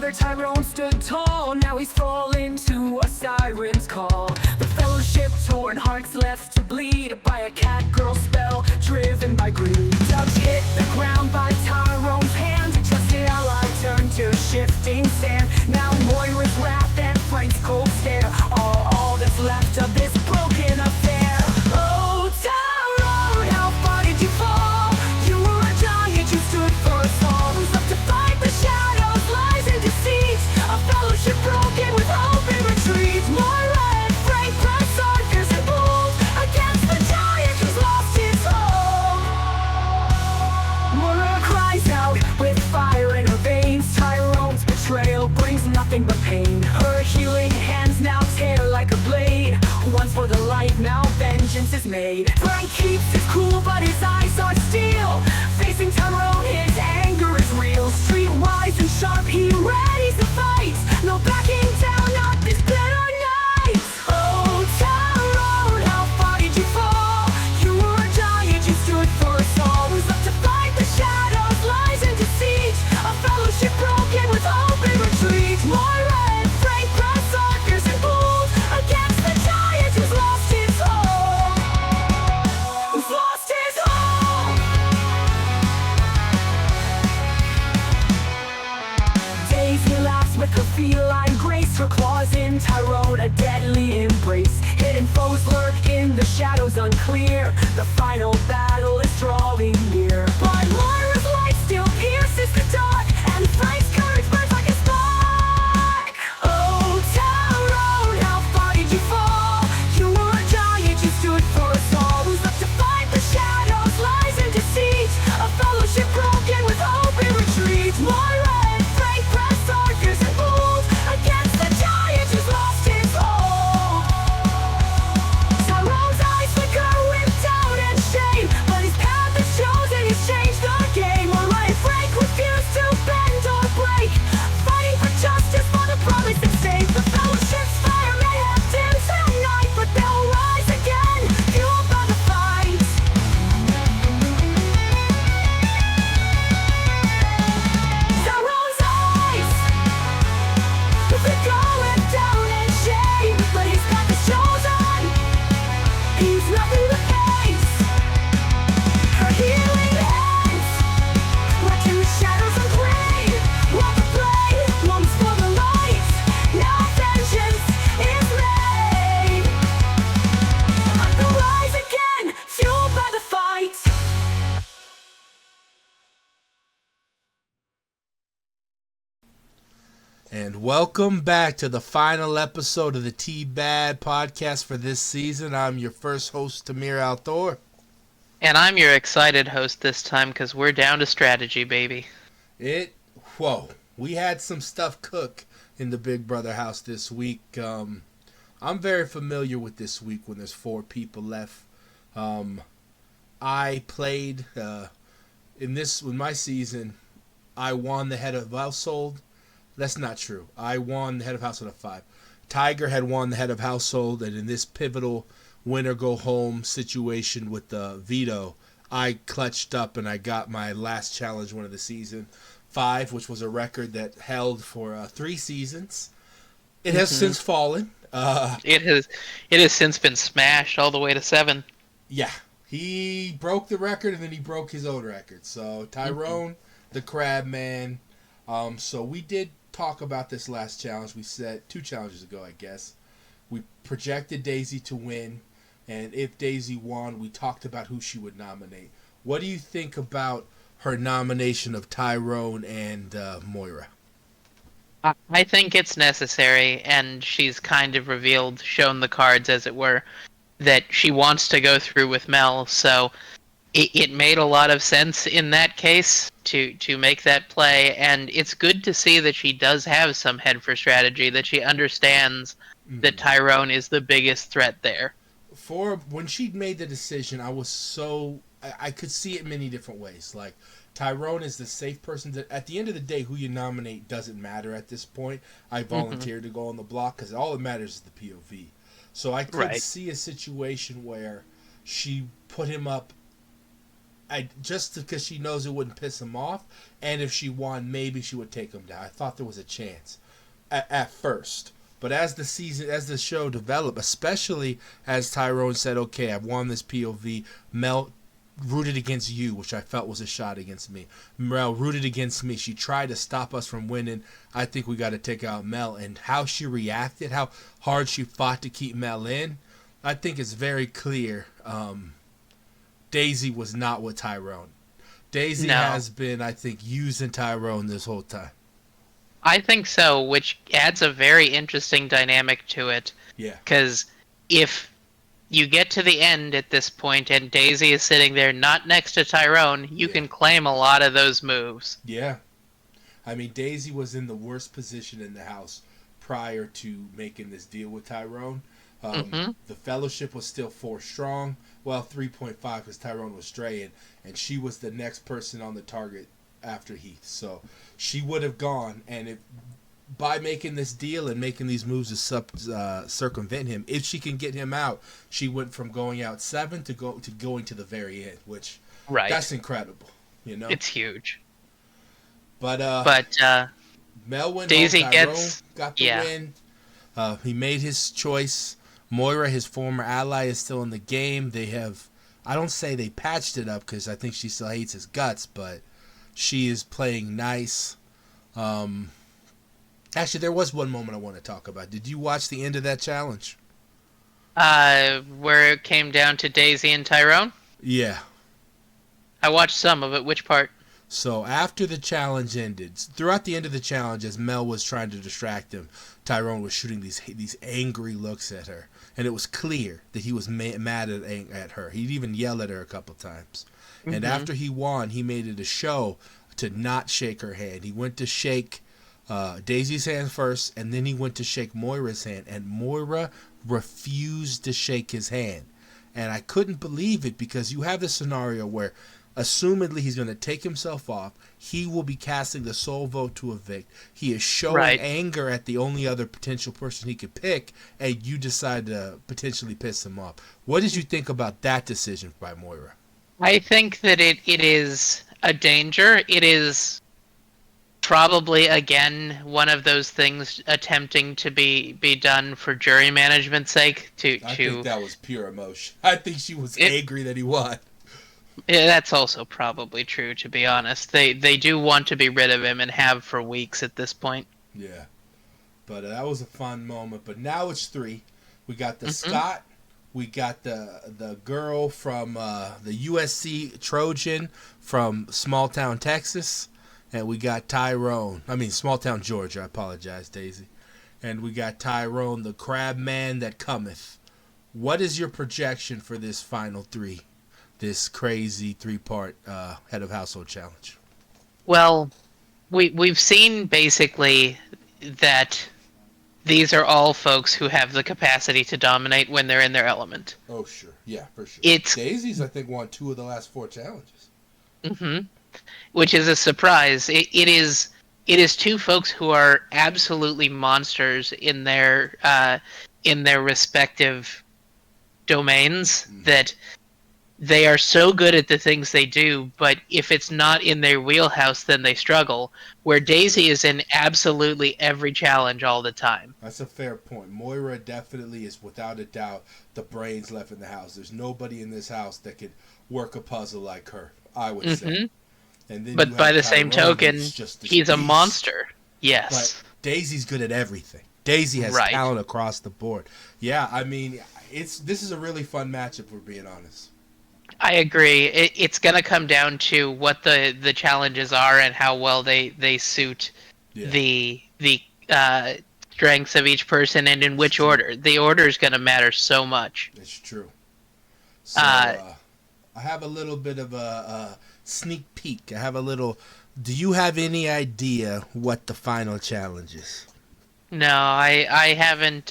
brother Tyrone stood tall. Now he's fallen to a siren's call. The fellowship torn, hearts left to bleed by a cat girl spell, driven by greed. Dogs hit the ground by Tyrone's hand. Trusted ally turned to shifting sand. Now Moira's wrath and Frank's cold stare, all that's left of this broken affair. Oh, Tyrone, how far did you fall? You were a giant, you stood for us all. Who's left to fight the shadows, lies and deceit? A fellowship broken with hope and retreat. Moira and Frank press on, fierce and bold, against the giant who's lost his hold. Moira cries out with fire in her veins. Tyrone's betrayal brings nothing but pain. Her healing hands now tear like a blade. Once for the light, now vengeance is made. Frank keeps his cool, but his eyes are steel. Facing Tyrone, his anger is real. Streetwise and sharp, he readies the fight. No backing down, not this bitter night. Oh, Tyrone, how far did you fall? You were a giant, you stood for us all. Who's left to fight the shadows, lies and deceit? A fellowship broken with hope and retreat. Moira and Frank press on, fierce and bold, against the giant who's lost his hold. Who's lost his hold. Daisy laughs with her feline grace. Her claws in Tyrone, a deadly embrace. Hidden foes lurk in the shadows unclear. The final battle is drawing near. But Moira's light still pierces the dark, and Frank's courage burns like a spark. Oh, Tyrone, how far did you fall? You were a giant, you stood for us all. Who's left to fight the shadows, lies and deceit? A fellowship broken with hope and retreat. Moira and Frank press on, fierce and bold, against the giant who's lost his hold. Tyrone's eyes flicker with doubt and shame, but his path is chosen, he's changed the game. Moira and Frank refuse to bend or break, fighting for justice, for the promise and stake. The fellowship's fire may have dimmed tonight, but they'll rise again, fueled by the fight. Tyrone's eyes, they're going down in shame, but his path is chosen, he's nothing but pace. Her healing hands led to shadows and gray. While the blade longs for the light, now vengeance is made. They'll rise again, fueled by the fight. And welcome back to the final episode of the TBad podcast for this season. I'm your first host, Tamir Althor. And I'm your excited host this time because we're down to strategy, baby. We had some stuff cook in the Big Brother house this week. I'm very familiar with this week when there's 4 people left. I played with my season. I won the head of household. That's not true. I won the head of household at 5. Tiger had won the head of household, and in this pivotal winner-go-home situation with the veto, I clutched up and I got my last challenge win of the season, 5, which was a record that held for 3 seasons. It has since fallen. It has since been smashed all the way to 7. Yeah, he broke the record and then he broke his own record. So Tyrone, the Crab Man. So we did talk about this last challenge. We said 2 challenges ago, I guess. We projected Daisy to win, and if Daisy won, we talked about who she would nominate. What do you think about her nomination of Tyrone and Moira? I think it's necessary, and she's kind of shown the cards, as it were, that she wants to go through with Mel, so it made a lot of sense in that case to make that play, and it's good to see that she does have some head for strategy, that she understands that Tyrone is the biggest threat there. When she made the decision, I could see it many different ways. Like, Tyrone is the safe person. At the end of the day, who you nominate doesn't matter at this point. I volunteered to go on the block because all that matters is the POV. So I could see a situation where she put him up just because she knows it wouldn't piss him off, and if she won, maybe she would take him down. I thought there was a chance at first. But as the show developed, especially as Tyrone said, okay, I've won this POV, Mel rooted against you, which I felt was a shot against me. Mel rooted against me. She tried to stop us from winning. I think we got to take out Mel. And how she reacted, how hard she fought to keep Mel in, I think it's very clear Daisy was not with Tyrone. Daisy has been, I think, using Tyrone this whole time. I think so, which adds a very interesting dynamic to it. Yeah. Because if you get to the end at this point and Daisy is sitting there not next to Tyrone, you can claim a lot of those moves. Yeah. I mean, Daisy was in the worst position in the house prior to making this deal with Tyrone. The fellowship was still 4 strong. Well, 3.5 because Tyrone was straying, and she was the next person on the target after Heath. So she would have gone, and by making this deal and making these moves to circumvent him, if she can get him out, she went from going out 7 to going to the very end, which that's incredible. You know, it's huge. But Mel went Daisy home. Tyrone got the win. He made his choice. Moira, his former ally, is still in the game. They have, I don't say they patched it up because I think she still hates his guts, but she is playing nice. Actually, there was one moment I want to talk about. Did you watch the end of that challenge? Where it came down to Daisy and Tyrone? Yeah. I watched some of it. Which part? So after the challenge ended, throughout the end of the challenge, as Mel was trying to distract him, Tyrone was shooting these angry looks at her, and it was clear that he was mad at her. He'd even yell at her a couple times. And after he won, he made it a show to not shake her hand. He went to shake Daisy's hand first, and then he went to shake Moira's hand, and Moira refused to shake his hand. And I couldn't believe it because you have this scenario where assumedly he's going to take himself off. He will be casting the sole vote to evict. He is showing anger at the only other potential person he could pick, and you decide to potentially piss him off. What did you think about that decision by Moira? I think that it is a danger. It is probably, again, one of those things attempting to be done for jury management's sake. I think that was pure emotion. I think she was angry that he won. Yeah, that's also probably true, to be honest. They do want to be rid of him and have for weeks at this point. Yeah. But that was a fun moment. But now it's 3. We got the Scott. We got the girl from the USC Trojan from small town Texas. And we got Tyrone. I mean, small town Georgia. I apologize, Daisy. And we got Tyrone, the crab man that cometh. What is your projection for this final 3? This crazy 3-part head of household challenge? Well, we've seen basically that these are all folks who have the capacity to dominate when they're in their element. Oh, sure. Yeah, for sure. It's Daisy's, I think, won 2 of the last 4 challenges. Which is a surprise. It is 2 folks who are absolutely monsters in their respective domains that they are so good at the things they do, but if it's not in their wheelhouse, then they struggle. Where Daisy is in absolutely every challenge all the time. That's a fair point. Moira definitely is, without a doubt, the brains left in the house. There's nobody in this house that could work a puzzle like her, I would say. And then but by the same token, he's a monster. Yes. But Daisy's good at everything. Daisy has talent across the board. Yeah, I mean, this is a really fun matchup, if we're being honest. I agree. It's going to come down to what the challenges are and how well they suit the strengths of each person and in which order. The order is going to matter so much. It's true. So, I have a little bit of a sneak peek. Do you have any idea what the final challenge is? No, I haven't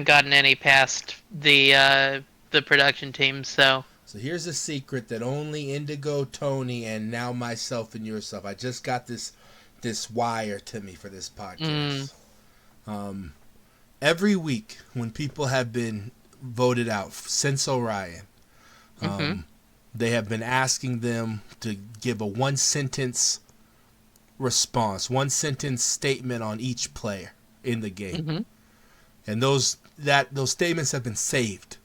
gotten any past the production team, so... So here's a secret that only Indigo, Tony, and now myself and yourself. I just got this wire to me for this podcast. Every week when people have been voted out since Orion, they have been asking them to give a one-sentence response, one-sentence statement on each player in the game. Mm-hmm. And those statements have been saved.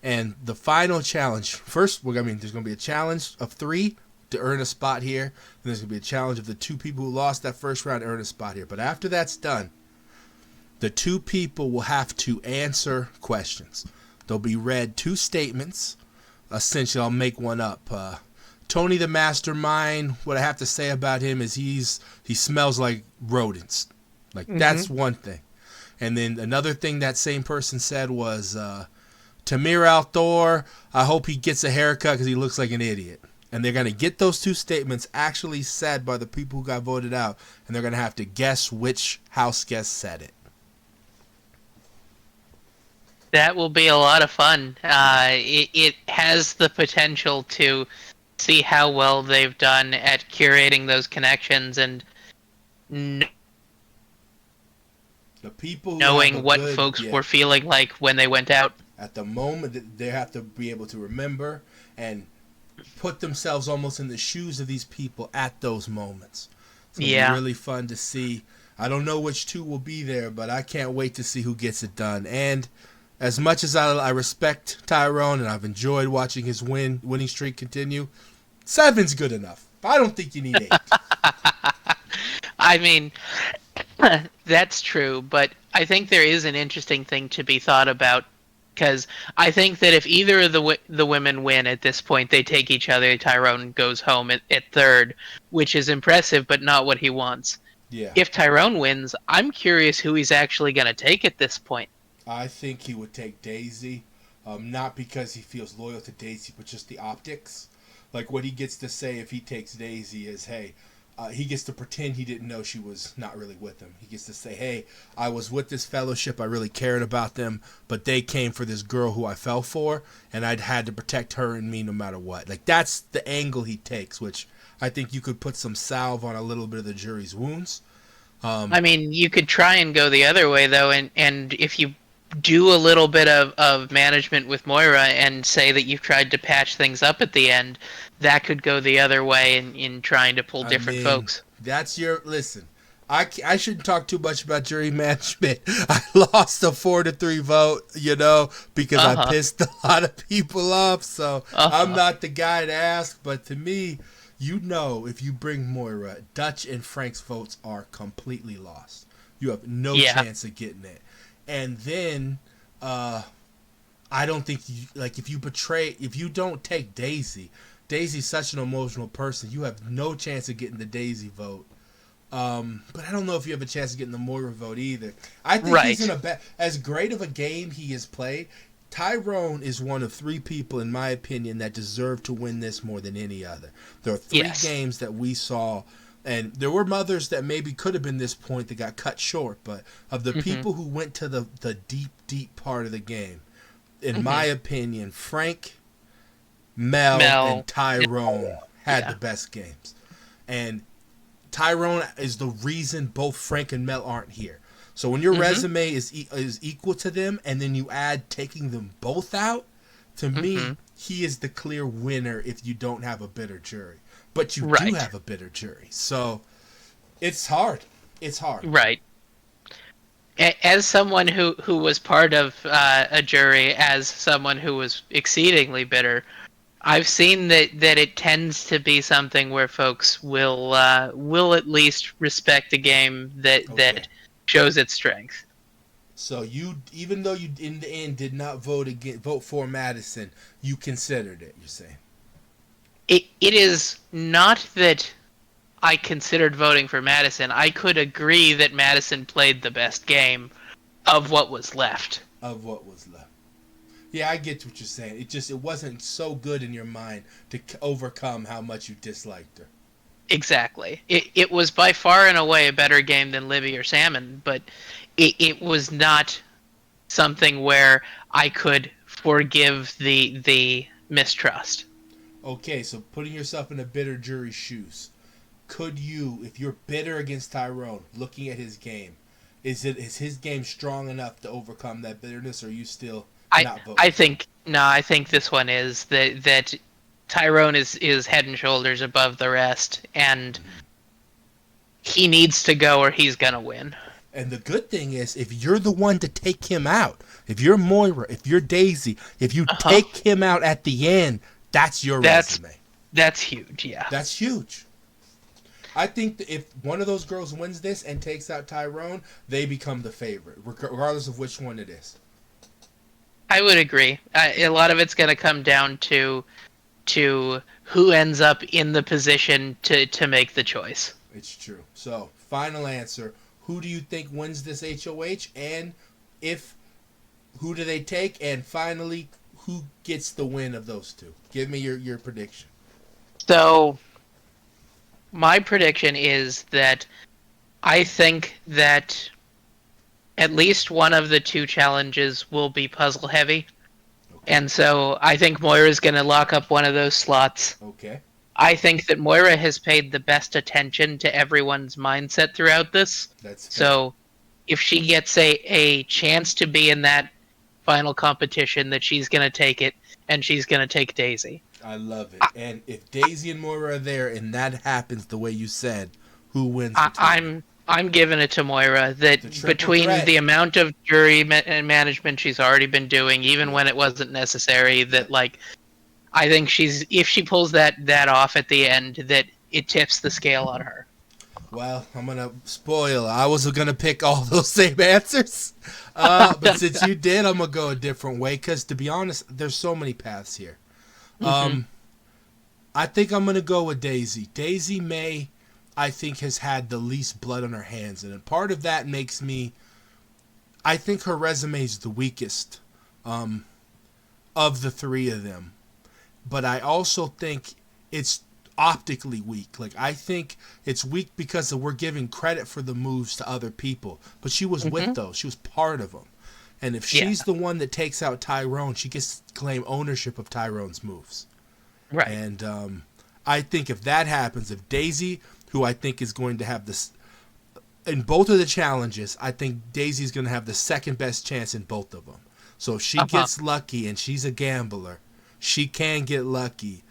And the final challenge, first, there's going to be a challenge of 3 to earn a spot here. And there's going to be a challenge of the 2 people who lost that first round to earn a spot here. But after that's done, the 2 people will have to answer questions. They'll be read 2 statements. Essentially, I'll make one up. Tony the Mastermind, what I have to say about him is he smells like rodents. Like, that's one thing. And then another thing that same person said was, Tamir Al-Thor, I hope he gets a haircut because he looks like an idiot. And they're going to get those 2 statements actually said by the people who got voted out, and they're going to have to guess which house guest said it. That will be a lot of fun. It has the potential to see how well they've done at curating those connections and The people knowing what folks were feeling like when they went out. At the moment, they have to be able to remember and put themselves almost in the shoes of these people at those moments. It's going to be really fun to see. I don't know which 2 will be there, but I can't wait to see who gets it done. And as much as I respect Tyrone and I've enjoyed watching his winning streak continue, 7's good enough. I don't think you need 8. I mean, that's true, but I think there is an interesting thing to be thought about, because I think that if either of the women win at this point, they take each other. Tyrone goes home at 3rd, which is impressive, but not what he wants. Yeah. If Tyrone wins, I'm curious who he's actually going to take at this point. I think he would take Daisy, not because he feels loyal to Daisy, but just the optics. Like, what he gets to say if he takes Daisy is, hey, he gets to pretend he didn't know she was not really with him. He gets to say, hey, I was with this fellowship, I really cared about them, but they came for this girl who I fell for, and I'd had to protect her and me no matter what. Like, that's the angle he takes, which I think you could put some salve on a little bit of the jury's wounds. I mean, you could try and go the other way, though, and if you do a little bit of management with Moira and say that you've tried to patch things up at the end, that could go the other way in trying to pull different folks. That's listen. I shouldn't talk too much about jury management. I lost a 4-3 vote, because I pissed a lot of people off. So I'm not the guy to ask, but to me, if you bring Moira, Dutch and Frank's votes are completely lost. You have no chance of getting it. And then, I don't think if you don't take Daisy, Daisy's such an emotional person, you have no chance of getting the Daisy vote. But I don't know if you have a chance of getting the Moira vote either. I think he's in as great of a game he has played. Tyrone is one of 3 people, in my opinion, that deserve to win this more than any other. There are 3 games that we saw. And there were others that maybe could have been this point that got cut short. But of the people who went to the deep, deep part of the game, in my opinion, Frank, Mel, and Tyrone had the best games. And Tyrone is the reason both Frank and Mel aren't here. So when your resume is equal to them, and then you add taking them both out, to me, he is the clear winner if you don't have a bitter jury. But you do have a bitter jury. So it's hard. It's hard. Right. As someone who was part of a jury, as someone who was exceedingly bitter, I've seen that it tends to be something where folks will at least respect a game that shows its strength. So even though you in the end did not vote for Madison, you considered it, you're saying? It is not that I considered voting for Madison. I could agree that Madison played the best game of what was left. Yeah, I get what you're saying. It wasn't so good in your mind to overcome how much you disliked her. Exactly. It was by far and away a better game than Libby or Salmon, but it was not something where I could forgive the mistrust. Okay, so putting yourself in a bitter jury's shoes, could you, if you're bitter against Tyrone, looking at his game, is his game strong enough to overcome that bitterness, or are you still not voting? I think this one is that Tyrone is head and shoulders above the rest, and he needs to go or he's gonna win. And the good thing is, if you're the one to take him out, if you're Moira, if you're Daisy, if you Uh-huh. take him out at the end, that's your resume. That's huge, yeah. That's huge. I think that if one of those girls wins this and takes out Tyrone, they become the favorite, regardless of which one it is. I would agree. A lot of it's gonna come down to who ends up in the position to make the choice. It's true. So, final answer. Who do you think wins this HOH? And who do they take? And finally, who gets the win of those two? Give me your prediction. So, my prediction is that I think that at least one of the two challenges will be puzzle heavy. Okay. And so I think Moira's going to lock up one of those slots. Okay. I think that Moira has paid the best attention to everyone's mindset throughout this. That's fair. So if she gets a chance to be in that final competition, that she's going to take it, and she's going to take Daisy. I love it. And if Daisy and Moira are there and that happens the way you said, who wins? I'm giving it to Moira. That between threat. the amount of jury management she's already been doing, even when it wasn't necessary, that like I think if she pulls that off at the end, that it tips the scale on her. Well, I'm gonna spoil. I was gonna pick all those same answers, but since you did, I'm gonna go a different way. Because to be honest, there's so many paths here. I think I'm gonna go with Daisy. Daisy May, I think, has had the least blood on her hands, and part of that makes me. I think her resume is the weakest of the three of them, but I also think it's optically weak. Like, I think it's weak because we're giving credit for the moves to other people, but she was with those. She was part of them, and if she's the one that takes out Tyrone, she gets to claim ownership of Tyrone's moves. Right. And I think if that happens, if Daisy, who I think is going to have this in both of the challenges, I think Daisy's going to have the second best chance in both of them. So if she gets lucky, and she's a gambler, she can get lucky.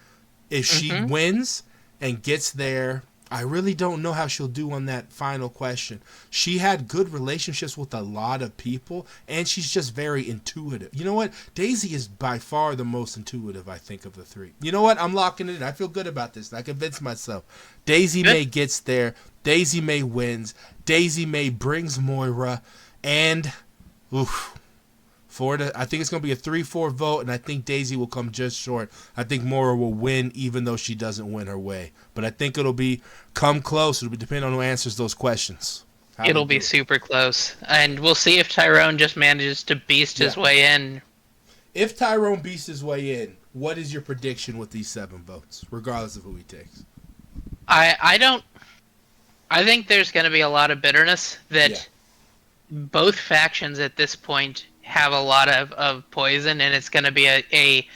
If she wins and gets there, I really don't know how she'll do on that final question. She had good relationships with a lot of people, and she's just very intuitive. You know what? Daisy is by far the most intuitive, I think, of the three. You know what? I'm locking it in. I feel good about this. I convinced myself. Daisy May gets there. Daisy May wins. Daisy May brings Moira. And, I think it's going to be a 3-4 vote, and I think Daisy will come just short. I think Moira will win, even though she doesn't win her way. But I think it'll come close. It'll be depending on who answers those questions. It'll be super close. And we'll see if Tyrone just manages to beast his way in. If Tyrone beasts his way in, what is your prediction with these 7 votes, regardless of who he takes? I think there's going to be a lot of bitterness that both factions at this point have a lot of poison, and it's going to be a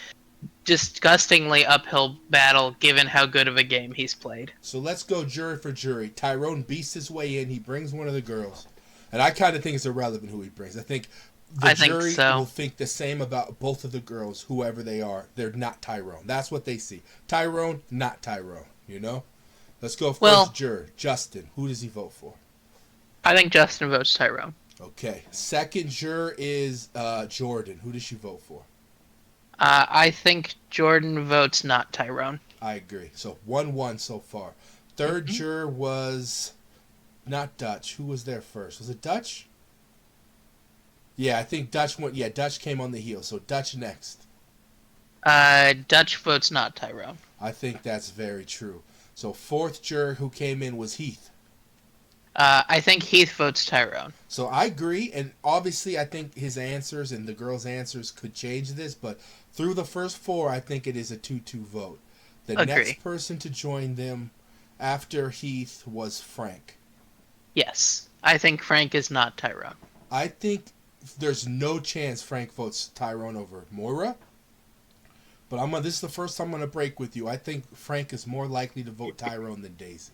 disgustingly uphill battle given how good of a game he's played. So let's go jury for jury. Tyrone beasts his way in. He brings one of the girls. And I kind of think it's irrelevant who he brings. I think the jury will think the same about both of the girls, whoever they are. They're not Tyrone. That's what they see. Tyrone, not Tyrone, you know? Let's go first juror. Justin, who does he vote for? I think Justin votes Tyrone. Okay. Second juror is Jordan. Who does she vote for? I think Jordan votes not Tyrone. I agree. So 1-1 so far. Third juror was not Dutch. Who was there first? Was it Dutch? Yeah, I think Dutch went. Yeah, Dutch came on the heel. So Dutch next. Dutch votes not Tyrone. I think that's very true. So fourth juror who came in was Heath. I think Heath votes Tyrone. So I agree, and obviously I think his answers and the girls' answers could change this, but through the first 4, I think it is a 2-2 vote. The next person to join them after Heath was Frank. Yes. I think Frank is not Tyrone. I think there's no chance Frank votes Tyrone over Moira, but this is the first time I'm going to break with you. I think Frank is more likely to vote Tyrone than Daisy.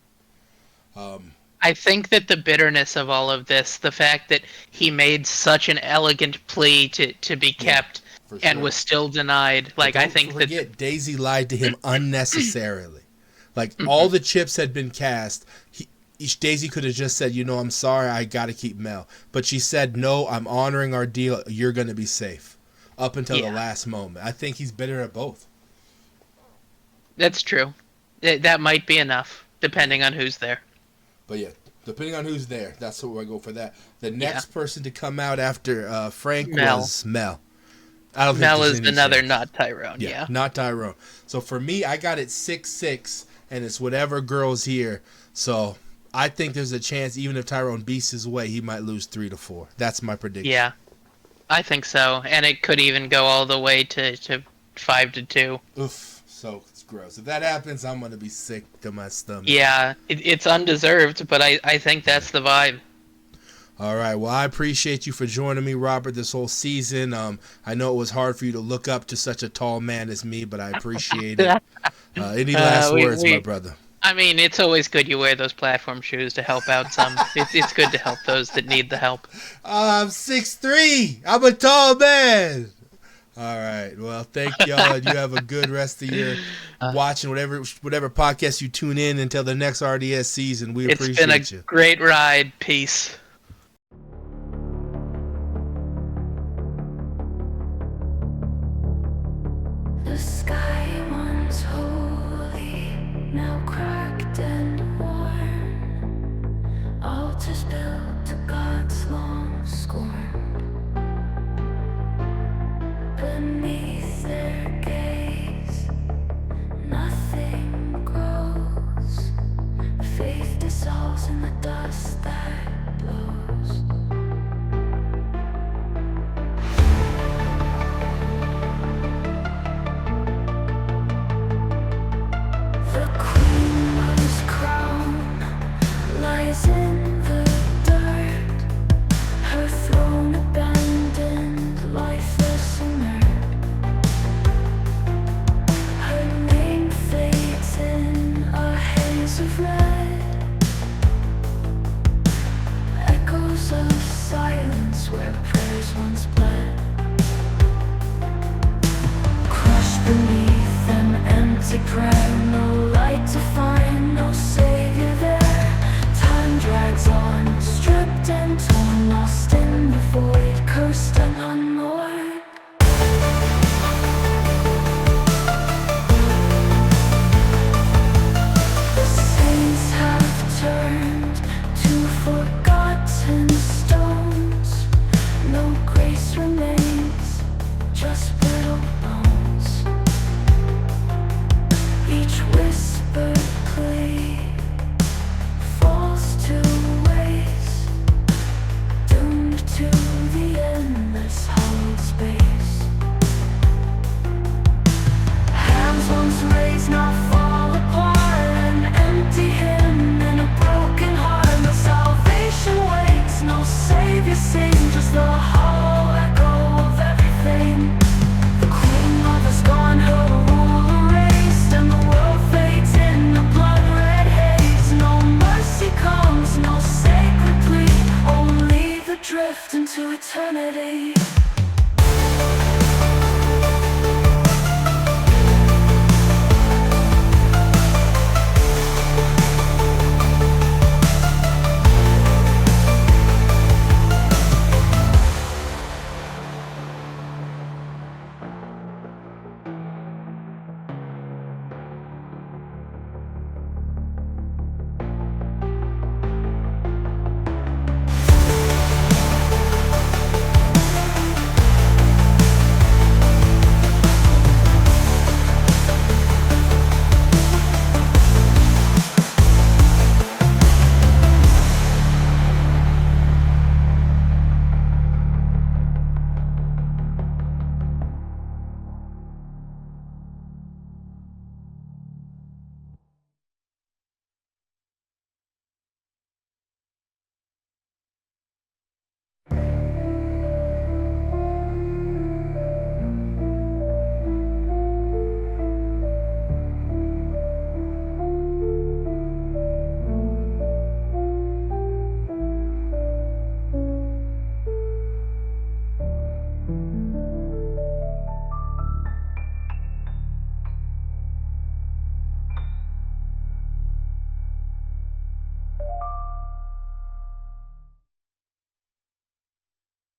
I think that the bitterness of all of this, the fact that he made such an elegant plea to be kept, For and sure. was still denied. Like, I Don't think forget, Daisy lied to him unnecessarily. Like, all the chips had been cast. Daisy could have just said, I'm sorry, I got to keep Mel. But she said, no, I'm honoring our deal. You're going to be safe. Up until the last moment. I think he's better at both. That's true. That might be enough, depending on who's there. But yeah, depending on who's there, that's what I go for that. The next person to come out after Frank was Mel. I don't Mel think is any another chance. not Tyrone, yeah. Not Tyrone. So for me, I got it 6-6, and it's whatever girl's here. So I think there's a chance, even if Tyrone beats his way, he might lose 3-4. That's my prediction. Yeah, I think so. And it could even go all the way to 5-2. Oof, so it's gross. If that happens, I'm going to be sick to my stomach. Yeah, it's undeserved, but I think that's the vibe. All right. Well, I appreciate you for joining me, Robert, this whole season. I know it was hard for you to look up to such a tall man as me, but I appreciate it. Any last words, my brother? I mean, it's always good you wear those platform shoes to help out some. It's good to help those that need the help. I'm 6'3". I'm a tall man. All right. Well, thank y'all, and you have a good rest of your watching whatever podcast you tune in until the next RDS season. We appreciate you. It's been a great ride. Peace. The sky once holy, now cracked and worn. Altars built to God's long scorn. Beneath their gaze, nothing grows. Faith dissolves in the dust.